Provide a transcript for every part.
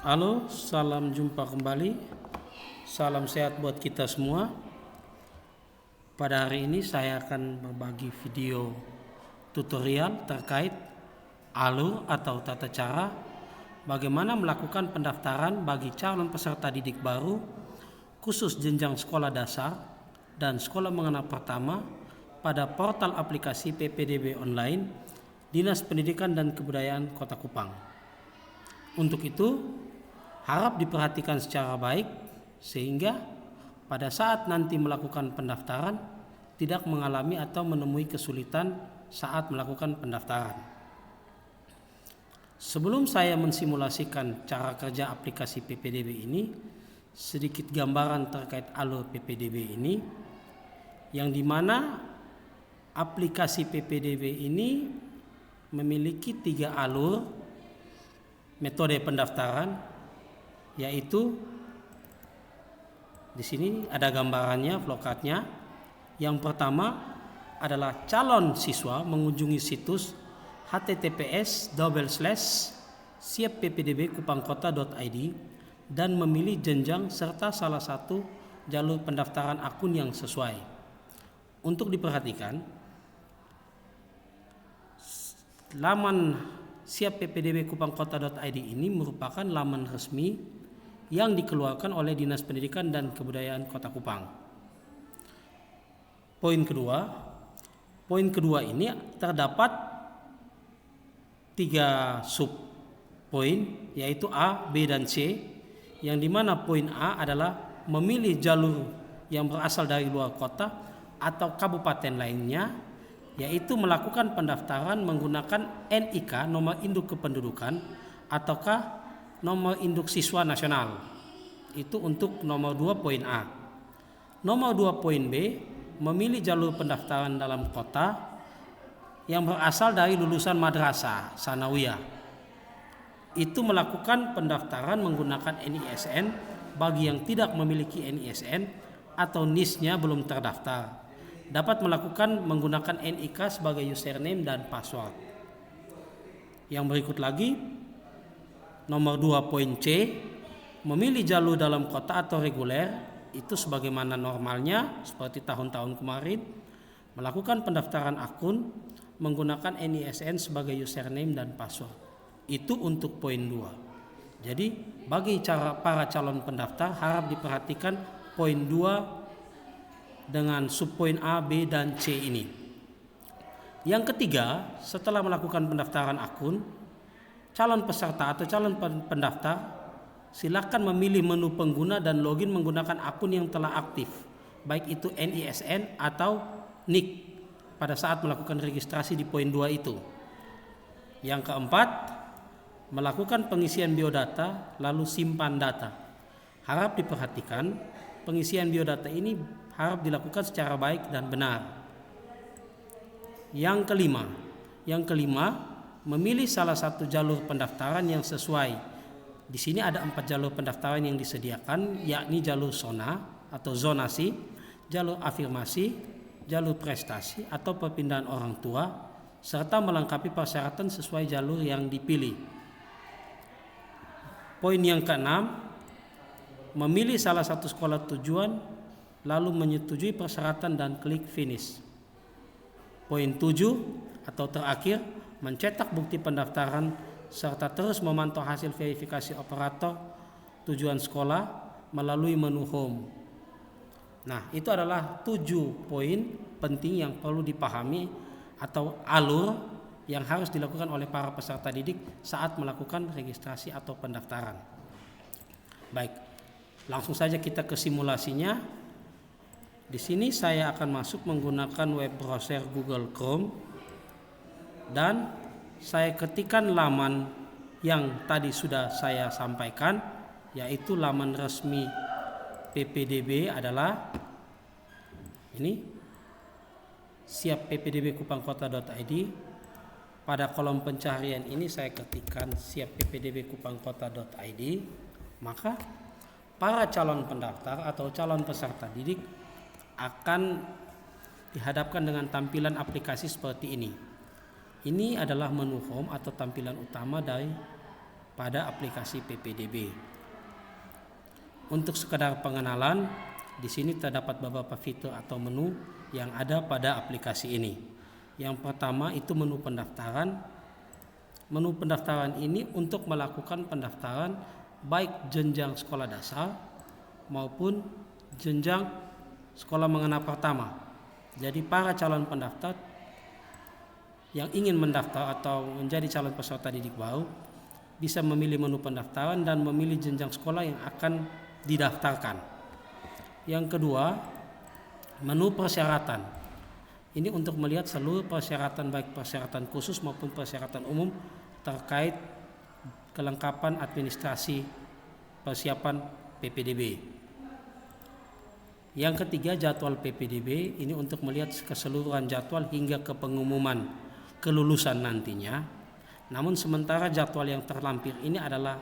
Halo, salam jumpa kembali. Salam sehat buat kita semua. Pada hari ini saya akan berbagi video tutorial terkait alur atau tata cara bagaimana melakukan pendaftaran bagi calon peserta didik baru khusus jenjang sekolah dasar dan sekolah menengah pertama pada portal aplikasi PPDB online Dinas Pendidikan dan Kebudayaan Kota Kupang. Untuk itu, harap diperhatikan secara baik sehingga pada saat nanti melakukan pendaftaran tidak mengalami atau menemui kesulitan saat melakukan pendaftaran. Sebelum saya mensimulasikan cara kerja aplikasi PPDB ini, sedikit gambaran terkait alur PPDB ini, yang dimana aplikasi PPDB ini memiliki 3 alur metode pendaftaran, yaitu di sini ada gambarannya, flowchartnya. Yang pertama adalah calon siswa mengunjungi situs https://siapppdbkupangkota.id dan memilih jenjang serta salah satu jalur pendaftaran akun yang sesuai. Untuk diperhatikan, laman siapppdbkupangkota.id ini merupakan laman resmi yang dikeluarkan oleh Dinas Pendidikan dan Kebudayaan Kota Kupang. Poin kedua ini terdapat 3 sub poin, yaitu A, B, dan C, yang dimana poin A adalah memilih jalur yang berasal dari luar kota atau kabupaten lainnya, yaitu melakukan pendaftaran menggunakan NIK, nomor induk kependudukan, ataukah nomor induk siswa nasional. Itu untuk nomor 2 poin A. Nomor 2 poin B, memilih jalur pendaftaran dalam kota yang berasal dari lulusan madrasah sanawiyah. Itu melakukan pendaftaran menggunakan NISN bagi yang tidak memiliki NISN atau NIS-nya belum terdaftar. Dapat melakukan menggunakan NIK sebagai username dan password. Yang berikut lagi, nomor 2 poin C, memilih jalur dalam kota atau reguler, itu sebagaimana normalnya seperti tahun-tahun kemarin, melakukan pendaftaran akun menggunakan NISN sebagai username dan password. Itu untuk poin 2. Jadi bagi para calon pendaftar harap diperhatikan poin 2 dengan subpoin A, B, dan C ini. Yang ketiga, setelah melakukan pendaftaran akun, calon peserta atau calon pendaftar silakan memilih menu pengguna dan login menggunakan akun yang telah aktif, baik itu NISN atau NIK pada saat melakukan registrasi di poin 2 itu. Yang keempat, melakukan pengisian biodata lalu simpan data. Harap diperhatikan, pengisian biodata ini harap dilakukan secara baik dan benar. Yang kelima, memilih salah satu jalur pendaftaran yang sesuai. Di sini ada 4 jalur pendaftaran yang disediakan, yakni jalur zona atau zonasi, jalur afirmasi, jalur prestasi atau perpindahan orang tua, serta melengkapi persyaratan sesuai jalur yang dipilih. Poin yang keenam, memilih salah satu sekolah tujuan lalu menyetujui persyaratan dan klik finish. Poin 7 atau terakhir, mencetak bukti pendaftaran serta terus memantau hasil verifikasi operator tujuan sekolah melalui menu home. Nah, itu adalah 7 poin penting yang perlu dipahami atau alur yang harus dilakukan oleh para peserta didik saat melakukan registrasi atau pendaftaran. Baik, langsung saja kita ke simulasinya. Di sini saya akan masuk menggunakan web browser Google Chrome dan saya ketikkan laman yang tadi sudah saya sampaikan, yaitu laman resmi PPDB adalah ini, siapppdbkupangkota.id. Pada kolom pencarian ini saya ketikkan siapppdbkupangkota.id, maka para calon pendaftar atau calon peserta didik akan dihadapkan dengan tampilan aplikasi seperti ini. Ini adalah menu home atau tampilan utama dari pada aplikasi PPDB. Untuk sekedar pengenalan, di sini terdapat beberapa fitur atau menu yang ada pada aplikasi ini. Yang pertama itu menu pendaftaran. Menu pendaftaran ini untuk melakukan pendaftaran baik jenjang sekolah dasar maupun jenjang sekolah menengah pertama. Jadi para calon pendaftar yang ingin mendaftar atau menjadi calon peserta didik baru bisa memilih menu pendaftaran dan memilih jenjang sekolah yang akan didaftarkan. Yang kedua, menu persyaratan. Ini untuk melihat seluruh persyaratan baik persyaratan khusus maupun persyaratan umum terkait kelengkapan administrasi persiapan PPDB. Yang ketiga, jadwal PPDB. Ini untuk melihat keseluruhan jadwal hingga ke pengumuman kelulusan nantinya. Namun sementara jadwal yang terlampir ini adalah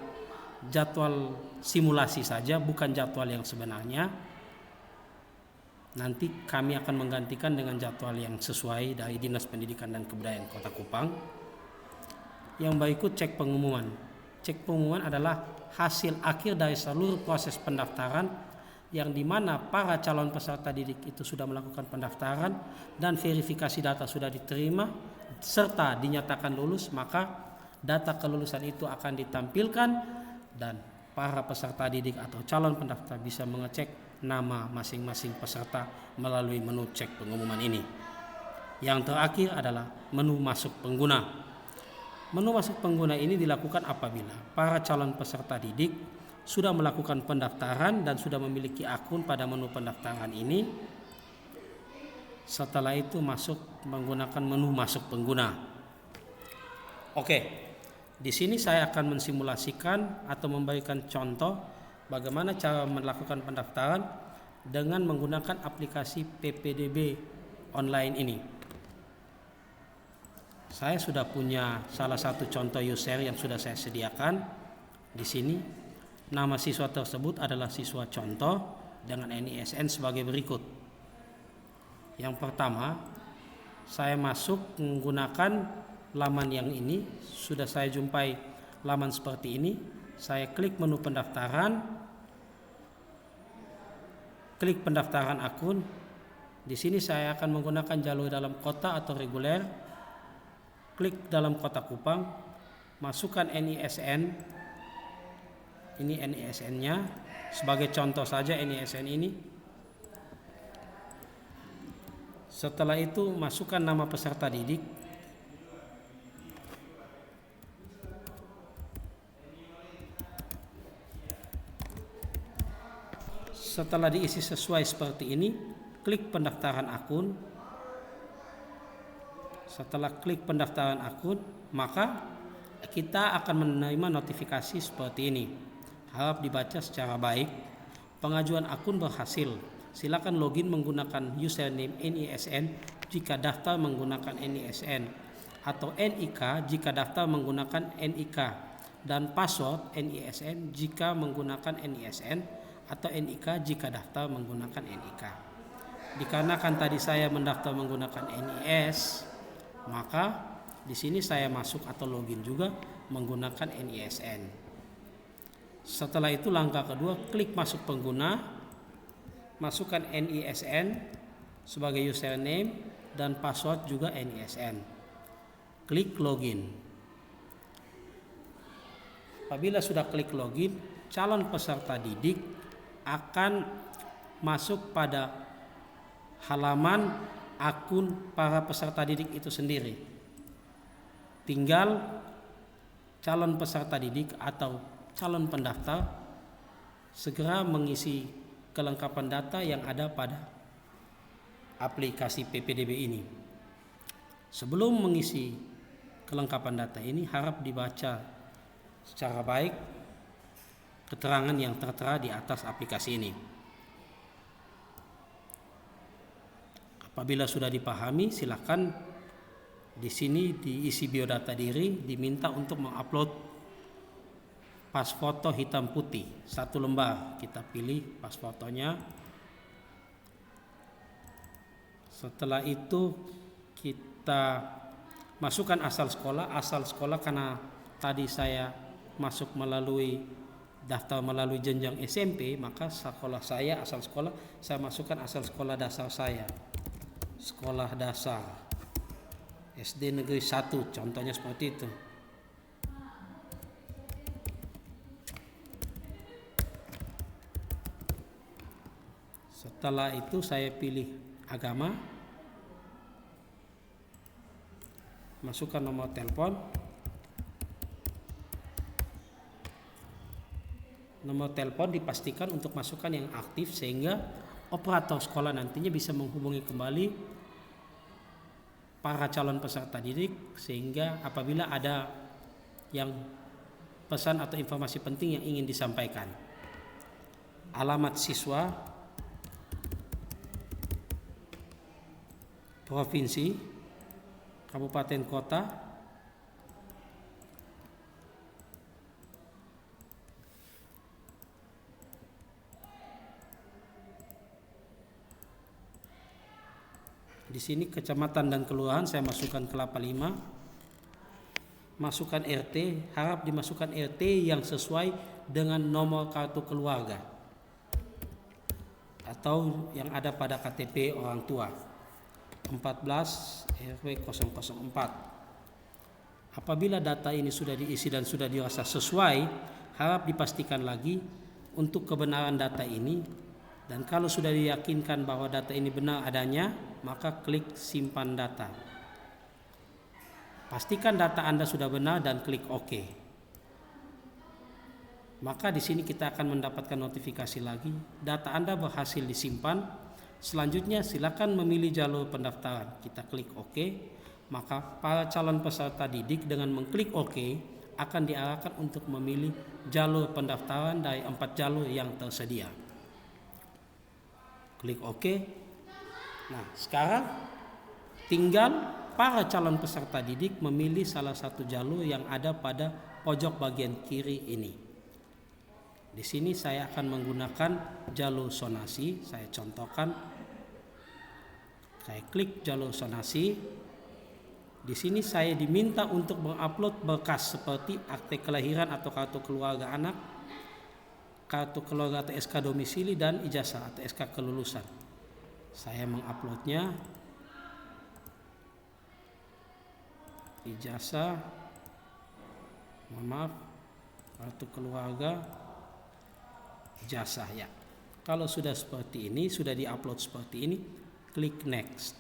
jadwal simulasi saja, bukan jadwal yang sebenarnya. Nanti kami akan menggantikan dengan jadwal yang sesuai dari Dinas Pendidikan dan Kebudayaan Kota Kupang. Yang berikut cek pengumuman. Cek pengumuman adalah hasil akhir dari seluruh proses pendaftaran yang dimana para calon peserta didik itu sudah melakukan pendaftaran dan verifikasi data sudah diterima serta dinyatakan lulus, maka data kelulusan itu akan ditampilkan dan para peserta didik atau calon pendaftar bisa mengecek nama masing-masing peserta melalui menu cek pengumuman ini. Yang terakhir adalah menu masuk pengguna. Menu masuk pengguna ini dilakukan apabila para calon peserta didik sudah melakukan pendaftaran dan sudah memiliki akun pada menu pendaftaran ini. Setelah itu masuk menggunakan menu masuk pengguna. Oke, di sini saya akan mensimulasikan atau memberikan contoh bagaimana cara melakukan pendaftaran dengan menggunakan aplikasi PPDB online ini. Saya sudah punya salah satu contoh user yang sudah saya sediakan di sini. Nama siswa tersebut adalah siswa contoh dengan NISN sebagai berikut. Yang pertama, saya masuk menggunakan laman yang ini. Sudah saya jumpai laman seperti ini. Saya klik menu pendaftaran, klik pendaftaran akun. Di sini saya akan menggunakan jalur dalam kota atau reguler. Klik dalam kota Kupang, masukkan NISN. Ini NISN-nya. Sebagai contoh saja NISN ini. Setelah itu masukkan nama peserta didik. Setelah diisi sesuai seperti ini, klik pendaftaran akun. Setelah klik pendaftaran akun, maka kita akan menerima notifikasi seperti ini. Harap dibaca secara baik. Pengajuan akun berhasil. Silakan login menggunakan username NISN jika daftar menggunakan NISN atau NIK jika daftar menggunakan NIK dan password NISN jika menggunakan NISN atau NIK jika daftar menggunakan NIK. Dikarenakan tadi saya mendaftar menggunakan NIS, maka di sini saya masuk atau login juga menggunakan NISN. Setelah itu langkah kedua, klik masuk pengguna, masukkan NISN sebagai username dan password juga NISN. Klik login. Apabila sudah klik login, calon peserta didik akan masuk pada halaman akun para peserta didik itu sendiri. Tinggal calon peserta didik atau calon pendaftar segera mengisi kelengkapan data yang ada pada aplikasi PPDB ini. Sebelum mengisi kelengkapan data ini, harap dibaca secara baik keterangan yang tertera di atas aplikasi ini. Apabila sudah dipahami, silakan di sini diisi biodata diri, diminta untuk mengupload pas foto hitam putih 1 lembar. Kita pilih pas fotonya. Setelah itu kita masukkan asal sekolah karena tadi saya masuk melalui daftar melalui jenjang SMP, maka sekolah saya, asal sekolah saya masukkan asal sekolah dasar saya. Sekolah dasar SD Negeri 1 contohnya seperti itu. Setelah itu saya pilih agama, masukkan nomor telepon. Nomor telepon dipastikan untuk masukkan yang aktif sehingga operator sekolah nantinya bisa menghubungi kembali para calon peserta didik, sehingga apabila ada yang pesan atau informasi penting yang ingin disampaikan. Alamat siswa, provinsi, kabupaten kota, di sini kecamatan dan kelurahan saya masukkan Kelapa 5. Masukkan RT, harap dimasukkan RT yang sesuai dengan nomor kartu keluarga atau yang ada pada KTP orang tua. 14 RW 004. Apabila data ini sudah diisi dan sudah dirasa sesuai, harap dipastikan lagi untuk kebenaran data ini, dan kalau sudah diyakinkan bahwa data ini benar adanya, maka klik simpan data. Pastikan data Anda sudah benar dan klik OK. Maka di sini kita akan mendapatkan notifikasi lagi, data Anda berhasil disimpan. Selanjutnya silakan memilih jalur pendaftaran. Kita klik OK, maka para calon peserta didik dengan mengklik OK akan diarahkan untuk memilih jalur pendaftaran dari 4 jalur yang tersedia. Klik OK. Nah, sekarang tinggal para calon peserta didik memilih salah satu jalur yang ada pada pojok bagian kiri ini. Di sini saya akan menggunakan jalur sonasi. Saya contohkan. Saya klik jalur sonasi. Di sini saya diminta untuk mengupload berkas seperti akte kelahiran atau kartu keluarga anak, kartu keluarga atau SK domisili, dan ijazah atau SK kelulusan. Saya menguploadnya. Ijazah, mohon maaf, kartu keluarga, ijazah ya. Kalau sudah seperti ini, sudah diupload seperti ini, klik next.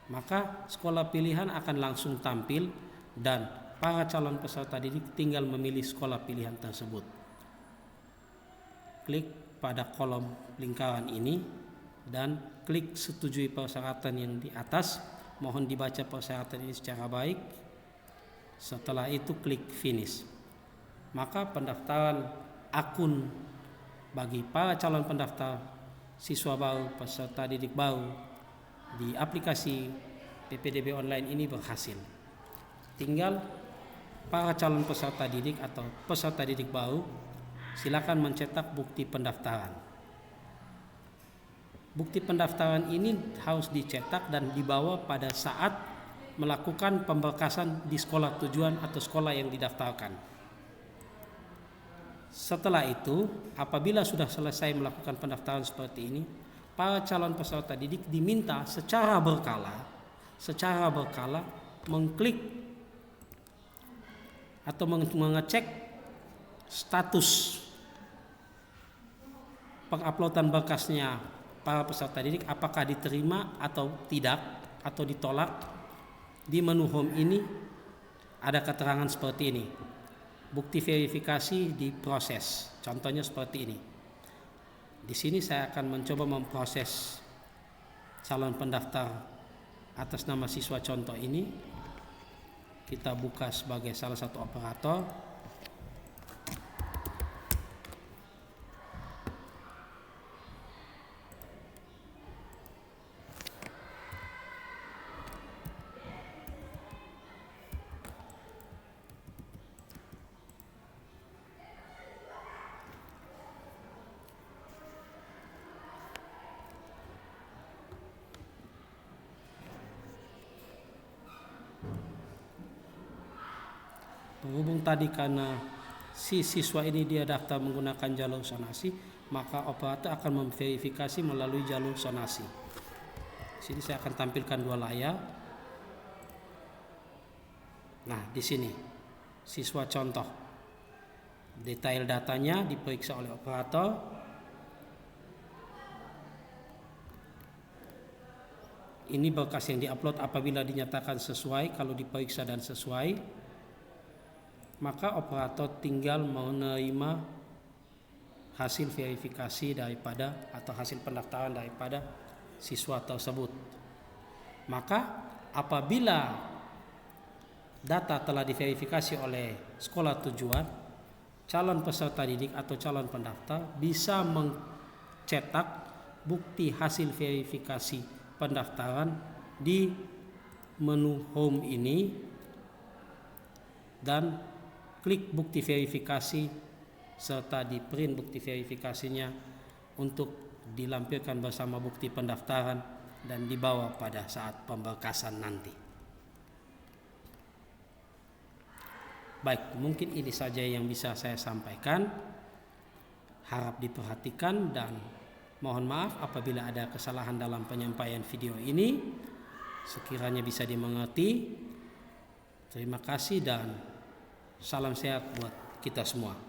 Maka sekolah pilihan akan langsung tampil dan para calon peserta didik tinggal memilih sekolah pilihan tersebut. Klik pada kolom lingkaran ini dan klik setujui persyaratan yang di atas. Mohon dibaca persyaratan ini secara baik. Setelah itu klik finish. Maka pendaftaran akun bagi para calon pendaftar siswa baru, peserta didik baru di aplikasi PPDB online ini berhasil. Tinggal para calon peserta didik atau peserta didik baru silakan mencetak bukti pendaftaran. Bukti pendaftaran ini harus dicetak dan dibawa pada saat melakukan pemberkasan di sekolah tujuan atau sekolah yang didaftarkan. Setelah itu, apabila sudah selesai melakukan pendaftaran seperti ini, para calon peserta didik diminta secara berkala mengklik atau mengecek status penguploadan berkasnya para peserta didik, apakah diterima atau tidak atau ditolak. Di menu home ini ada keterangan seperti ini. Bukti verifikasi diproses. Contohnya seperti ini. Di sini saya akan mencoba memproses calon pendaftar atas nama siswa contoh ini. Kita buka sebagai salah satu operator. Berhubung tadi karena si siswa ini dia daftar menggunakan jalur zonasi, maka operator akan memverifikasi melalui jalur zonasi. Sini saya akan tampilkan 2 layar. Nah, di sini siswa contoh, detail datanya diperiksa oleh operator. Ini berkas yang diupload apabila dinyatakan sesuai. Kalau diperiksa dan sesuai, maka operator tinggal menerima hasil verifikasi daripada atau hasil pendaftaran daripada siswa tersebut. Maka apabila data telah diverifikasi oleh sekolah tujuan, calon peserta didik atau calon pendaftar bisa mencetak bukti hasil verifikasi pendaftaran di menu home ini dan klik bukti verifikasi serta di print bukti verifikasinya untuk dilampirkan bersama bukti pendaftaran dan dibawa pada saat pemberkasan nanti. Baik, mungkin ini saja yang bisa saya sampaikan. Harap diperhatikan dan mohon maaf apabila ada kesalahan dalam penyampaian video ini. Sekiranya bisa dimengerti. Terima kasih dan salam sehat buat kita semua.